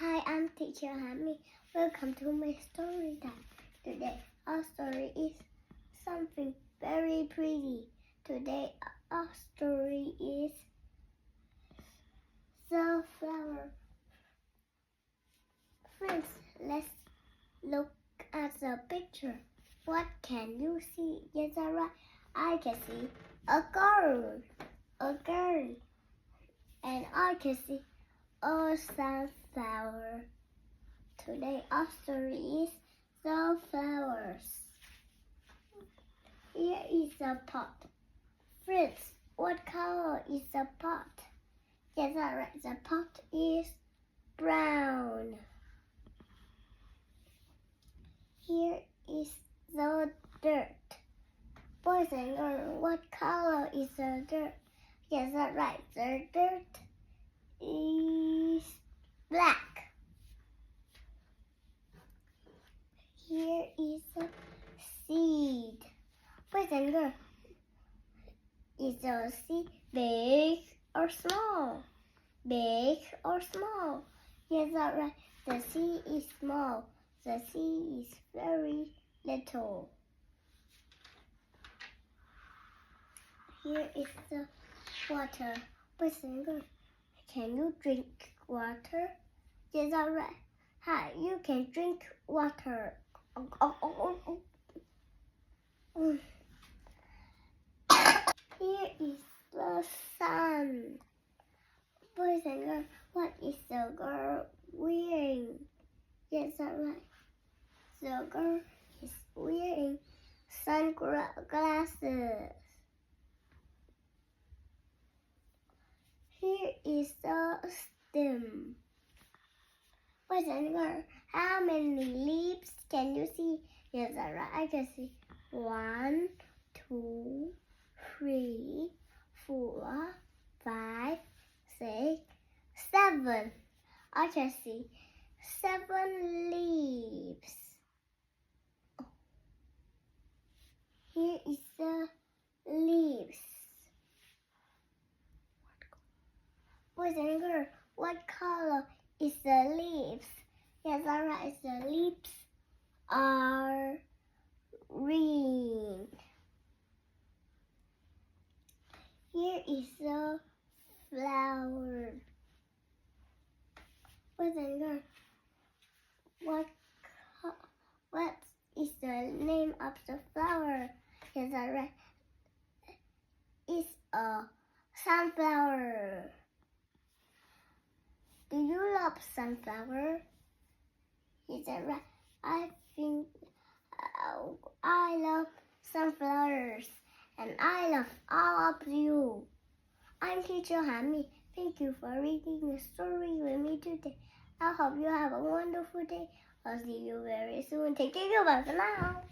Hi, I'm teacher Hami. Welcome to my story time. Today our story is something very pretty. Today our story is the flower. Friends, let's look at the picture. What can you see? Yes, alright. I can see a girl, and I can see a sunflower. Today our story is the flowers. Here is a pot. Friends, what color is the pot? Yes, alright. The pot is brown. Here is the dirt. Boys and girls, what color is the dirt? Yes, alright. The dirt is black. Here is a seed. Boys and girls, is the seed big or small? Big or small? Yes, alright. The seed is small. The seed is very little. Here is the water. Boys and girls, can you drink water? Yes, alright. Hi, you can drink water. Here is the sun. Boys and girls, what is the girl wearing? Yes, alright. The girl is wearing sunglasses. Here is the stem. Boys and girls, how many leaves can you see? Yes, alright. I can see 1, 2, 3, 4, 5, 6, 7. I can see 7 leaves. Here is the leaves. Boys and girls, what color is the leaves? Yes, alright. The leaves are green. Here is the flower. Boys and girls, what is the name of the flower? Yes, alright. It's a sunflower. Do you love sunflower? Yes, alright. I think I love sunflowers, and I love all of you. I'm teacher Hami. Thank you for reading the story with me today. I hope you have a wonderful day. I'll see you very soon. Take care. Goodbye for now.